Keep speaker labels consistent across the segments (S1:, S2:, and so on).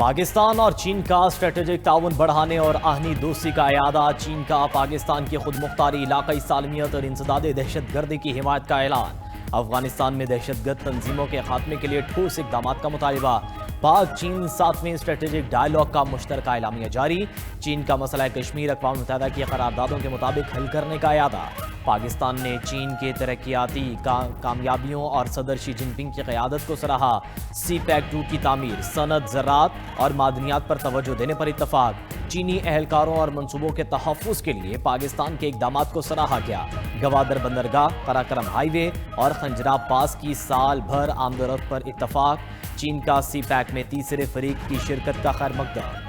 S1: پاکستان اور چین کا اسٹریٹجک تعاون بڑھانے اور آہنی دوستی کا اعادہ، چین کا پاکستان کی خود مختاری، علاقائی سالمیت اور انسداد دہشت گردی کی حمایت کا اعلان، افغانستان میں دہشت گرد تنظیموں کے خاتمے کے لیے ٹھوس اقدامات کا مطالبہ، پاک چین 7ویں اسٹریٹجک ڈائیلاگ کا مشترکہ اعلامیہ جاری، چین کا مسئلہ کشمیر اقوام متحدہ کی قراردادوں کے مطابق حل کرنے کا اعادہ، پاکستان نے چین کے ترقیاتی کامیابیوں اور صدر شی جن پنگ کی قیادت کو سراہا، سی پیک 2 کی تعمیر، صنعت، زراعت اور معدنیات پر توجہ دینے پر اتفاق، چینی اہلکاروں اور منصوبوں کے تحفظ کے لیے پاکستان کے اقدامات کو سراہا گیا، گوادر بندرگاہ، قراقرم ہائی وے اور خنجراب پاس کی سال بھر آمد و رفت پر اتفاق، چین کا سی پیک میں تیسرے فریق کی شرکت کا خیر مقدم۔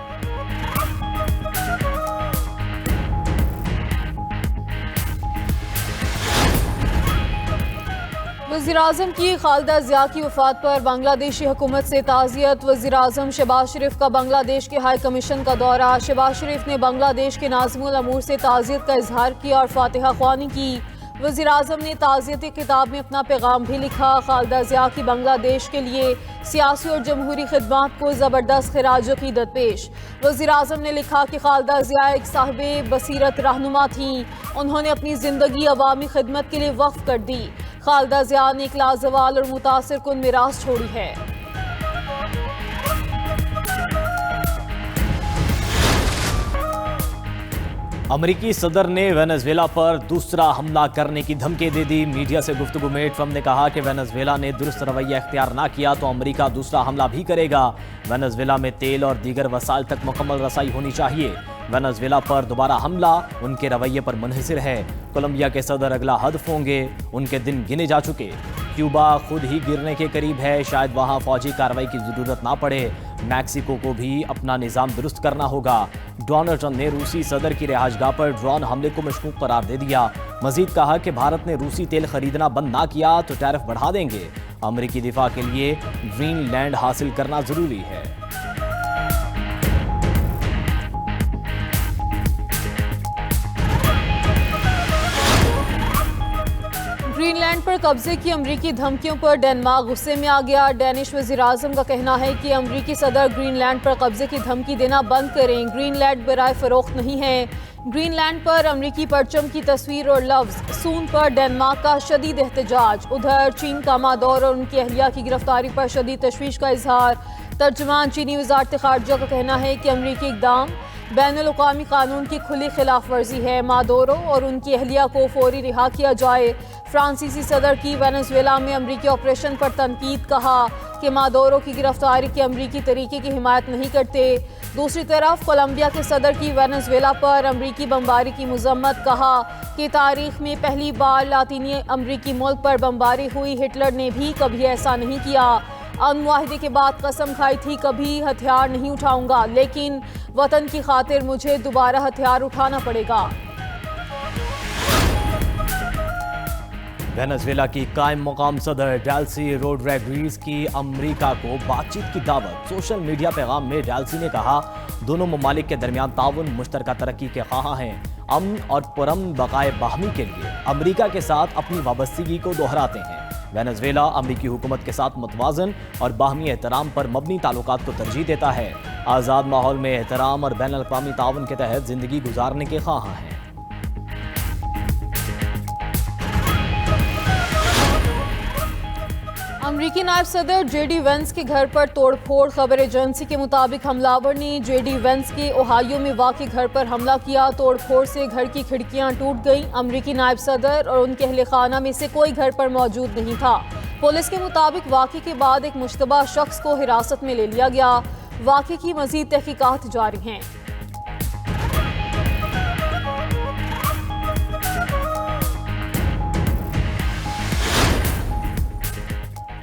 S2: وزیراعظم کی خالدہ ضیاء کی وفات پر بنگلہ دیشی حکومت سے تعزیت، وزیراعظم شہباز شریف کا بنگلہ دیش کے ہائی کمیشن کا دورہ، شہباز شریف نے بنگلہ دیش کے ناظم الامور سے تعزیت کا اظہار کیا اور فاتحہ خوانی کی۔ وزیراعظم نے تعزیتی خطاب میں اپنا پیغام بھی لکھا، خالدہ ضیاء کی بنگلہ دیش کے لیے سیاسی اور جمہوری خدمات کو زبردست خراج عقیدت پیش۔ وزیراعظم نے لکھا کہ خالدہ ضیاء ایک صاحب بصیرت رہنما تھیں، انہوں نے اپنی زندگی عوامی خدمت کے لیے وقف کر دی۔ خالدہ ضیاء نے ایک لازوال اور متاثر کن میراث چھوڑی ہے۔
S1: امریکی صدر نے وینزویلا پر دوسرا حملہ کرنے کی دھمکی دے دی، میڈیا سے گفتگو میں ٹرمپ نے کہا کہ وینزویلا نے درست رویہ اختیار نہ کیا تو امریکہ دوسرا حملہ بھی کرے گا، وینزویلا میں تیل اور دیگر وسائل تک مکمل رسائی ہونی چاہیے، وینزویلا پر دوبارہ حملہ ان کے رویے پر منحصر ہے، کولمبیا کے صدر اگلا ہدف ہوں گے، ان کے دن گنے جا چکے، کیوبا خود ہی گرنے کے قریب ہے، شاید وہاں فوجی کارروائی کی ضرورت نہ پڑے، میکسیکو کو بھی اپنا نظام درست کرنا ہوگا، ڈونلڈ ٹرمپ نے روسی صدر کی رہائش گاہ پر ڈرون حملے کو مشکوک قرار دے دیا، مزید کہا کہ بھارت نے روسی تیل خریدنا بند نہ کیا تو ٹیرف بڑھا دیں گے، امریکی دفاع کے لیے گرین لینڈ حاصل کرنا ضروری ہے۔
S2: گرین لینڈ پر قبضے کی امریکی دھمکیوں پر ڈنمارک غصے میں آ گیا، ڈینش وزیراعظم کا کہنا ہے کہ امریکی صدر گرین لینڈ پر قبضے کی دھمکی دینا بند کریں، گرین لینڈ برائے فروخت نہیں ہے۔ گرین لینڈ پر امریکی پرچم کی تصویر اور لفظ سون پر ڈنمارک کا شدید احتجاج، ادھر چین کا مادور اور ان کی اہلیہ کی گرفتاری پر شدید تشویش کا اظہار، ترجمان چینی وزارت خارجہ کا کہنا ہے کہ امریکی اقدام بین الاقوامی قانون کی کھلی خلاف ورزی ہے، مادورو اور ان کی اہلیہ کو فوری رہا کیا جائے، فرانسیسی صدر کی وینزویلا میں امریکی آپریشن پر تنقید، کہا کہ مادورو کی گرفتاری کے امریکی طریقے کی حمایت نہیں کرتے، دوسری طرف کولمبیا کے صدر کی وینزویلا پر امریکی بمباری کی مذمت، کہا کہ تاریخ میں پہلی بار لاطینی امریکی ملک پر بمباری ہوئی، ہٹلر نے بھی کبھی ایسا نہیں کیا، امن معاہدے کے بعد قسم کھائی تھی کبھی ہتھیار نہیں اٹھاؤں گا، لیکن وطن کی خاطر مجھے دوبارہ ہتھیار اٹھانا پڑے گا۔
S1: وینزویلا کی قائم مقام صدر ڈیلسی روڈریگز کی امریکہ کو بات چیت کی دعوت، سوشل میڈیا پیغام میں ڈیلسی نے کہا دونوں ممالک کے درمیان تعاون مشترکہ ترقی کے خواہاں ہیں، امن اور پرامن بقائے باہمی کے لیے امریکہ کے ساتھ اپنی وابستگی کو دہراتے ہیں، وینزویلا امریکی حکومت کے ساتھ متوازن اور باہمی احترام پر مبنی تعلقات کو ترجیح دیتا ہے، آزاد ماحول میں احترام اور بین الاقوامی تعاون کے تحت زندگی گزارنے کے خواہاں ہیں۔
S2: امریکی نائب صدر جے ڈی وینس کے گھر پر توڑ پھوڑ، خبر ایجنسی کے مطابق حملاور نے جے ڈی وینس کے اوہایو میں واقع گھر پر حملہ کیا، توڑ پھوڑ سے گھر کی کھڑکیاں ٹوٹ گئیں، امریکی نائب صدر اور ان کے اہل خانہ میں سے کوئی گھر پر موجود نہیں تھا، پولیس کے مطابق واقعے کے بعد ایک مشتبہ شخص کو حراست میں لے لیا گیا، واقعے کی مزید تحقیقات جاری ہیں۔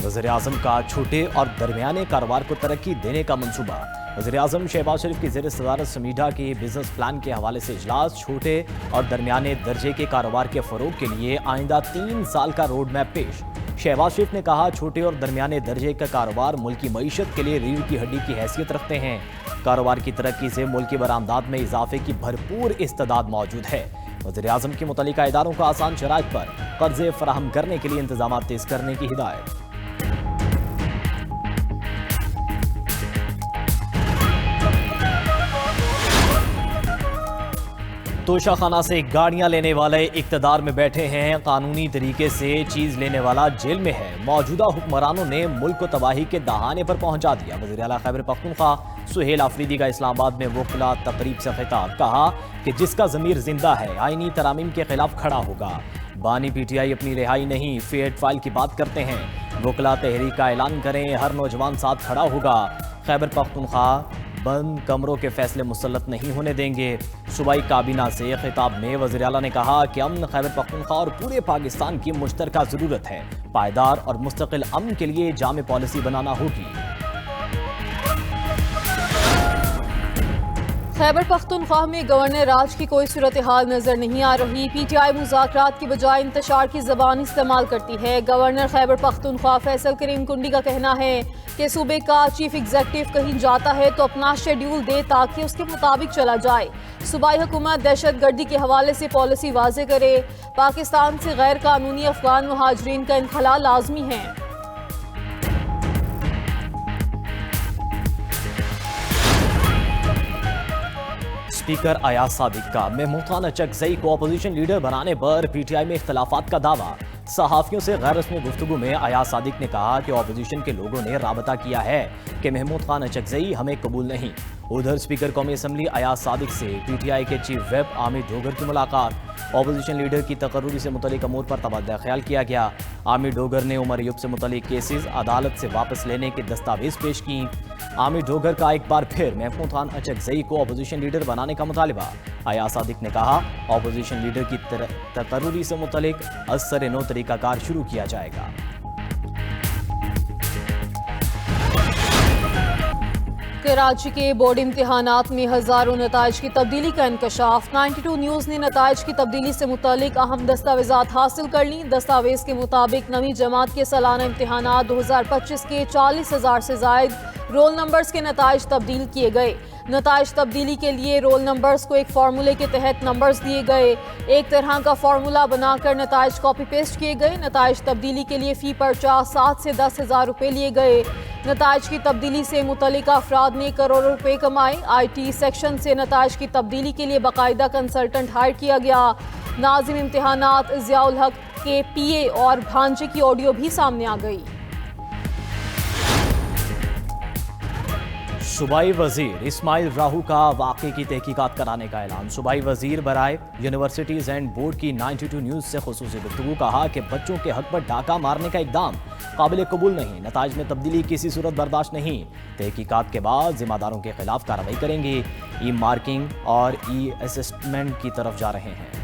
S1: وزیراعظم کا چھوٹے اور درمیانے کاروبار کو ترقی دینے کا منصوبہ، وزیراعظم شہباز شریف کی زیر صدارت سمیڈا کے بزنس پلان کے حوالے سے اجلاس، چھوٹے اور درمیانے درجے کے کاروبار کے فروغ کے لیے آئندہ 3 سال کا روڈ میپ پیش، شہباز شریف نے کہا چھوٹے اور درمیانے درجے کا کاروبار ملک کی معیشت کے لیے ریڑھ کی ہڈی کی حیثیت رکھتے ہیں، کاروبار کی ترقی سے ملکی برآمدات میں اضافے کی بھرپور استعداد موجود ہے، وزیراعظم کی متعلقہ اداروں کو آسان شرائط پر قرضے فراہم کرنے کے لیے انتظامات تیز کرنے کی ہدایت۔ توشہ خانہ سے گاڑیاں لینے والے اقتدار میں بیٹھے ہیں، قانونی طریقے سے چیز لینے والا جیل میں ہے۔ موجودہ حکمرانوں نے ملک کو تباہی کے دہانے پر پہنچا دیا۔ وزیر اعلیٰ خیبر پختونخوا سہیل آفریدی کا اسلام آباد میں وکلا تقریب سے خطاب، کہا کہ جس کا ضمیر زندہ ہے آئینی ترامیم کے خلاف کھڑا ہوگا۔ بانی پی ٹی آئی اپنی رہائی نہیں، فیٹ فائل کی بات کرتے ہیں۔ وکلا تحریک کا اعلان کریں، ہر نوجوان ساتھ کھڑا ہوگا۔ خیبر پختونخوا بند کمروں کے فیصلے مسلط نہیں ہونے دیں گے۔ صوبائی کابینہ سے خطاب میں وزیر اعلیٰ نے کہا کہ امن خیبر پختونخوا اور پورے پاکستان کی مشترکہ ضرورت ہے۔ پائیدار اور مستقل امن کے لیے جامع پالیسی بنانا ہوگی۔
S2: خیبر پختونخوا میں گورنر راج کی کوئی صورتحال نظر نہیں آ رہی۔ پی ٹی آئی مذاکرات کی بجائے انتشار کی زبان استعمال کرتی ہے۔ گورنر خیبر پختونخوا فیصل کریم کنڈی کا کہنا ہے کہ صوبے کا چیف ایگزیکٹو کہیں جاتا ہے تو اپنا شیڈیول دے تاکہ اس کے مطابق چلا جائے۔ صوبائی حکومت دہشت گردی کے حوالے سے پالیسی واضح کرے۔ پاکستان سے غیر قانونی افغان مہاجرین کا انخلاء لازمی ہے۔
S1: اسپیکر ایاز صادق کا محمود خان اچکزئی کو اپوزیشن لیڈر بنانے پر پی ٹی آئی میں اختلافات کا دعویٰ۔ صحافیوں سے غیر رسمی گفتگو میں ایاز صادق نے کہا کہ اپوزیشن کے لوگوں نے رابطہ کیا ہے کہ محمود خان اچکزئی ہمیں قبول نہیں۔ ادھر اسپیکر قومی اسمبلی ایاز صادق سے پی ٹی آئی کے چیف ویپ عامر ڈوگر کی ملاقات۔ اپوزیشن لیڈر کی تقرری سے متعلق امور پر تبادلہ خیال کیا گیا۔ عامر ڈوگر نے عمر ایوب سے متعلق کیسز عدالت سے واپس لینے کے دستاویز پیش کی۔ عامر ڈوگر کا ایک بار پھر محمود خان اچکزئی کو اپوزیشن لیڈر بنانے کا مطالبہ۔ ایاز صادق نے کہا اپوزیشن لیڈر کی تقرری سے متعلق از سر نو طریقہ کار شروع کیا جائے گا۔
S2: کراچی کے بورڈ امتحانات میں ہزاروں نتائج کی تبدیلی کا انکشاف۔ 92 نیوز نے نتائج کی تبدیلی سے متعلق اہم دستاویزات حاصل کر لیں۔ دستاویز کے مطابق نویں جماعت کے سالانہ امتحانات 2025 کے 40,000 سے زائد رول نمبرز کے نتائج تبدیل کیے گئے۔ نتائج تبدیلی کے لیے رول نمبرز کو ایک فارمولے کے تحت نمبرز دیے گئے۔ ایک طرح کا فارمولا بنا کر نتائج کاپی پیسٹ کیے گئے۔ نتائج تبدیلی کے لیے فی پرچہ 7 سے 10,000 روپے لیے گئے۔ نتائج کی تبدیلی سے متعلقہ افراد نے کروڑوں روپے کمائے۔ آئی ٹی سیکشن سے نتائج کی تبدیلی کے لیے باقاعدہ کنسلٹنٹ ہائر کیا گیا۔ ناظم امتحانات ضیاء الحق کے پی اے اور بھانجے کی آڈیو بھی سامنے آ گئی۔
S1: صوبائی وزیر اسماعیل راہو کا واقعے کی تحقیقات کرانے کا اعلان۔ صوبائی وزیر برائے یونیورسٹیز اینڈ بورڈ کی 92 نیوز سے خصوصی گفتگو، کہا کہ بچوں کے حق پر ڈاکہ مارنے کا اقدام قابل قبول نہیں، نتائج میں تبدیلی کسی صورت برداشت نہیں۔ تحقیقات کے بعد ذمہ داروں کے خلاف کارروائی کریں گے۔ ای مارکنگ اور ای اسسمنٹ کی طرف جا رہے ہیں۔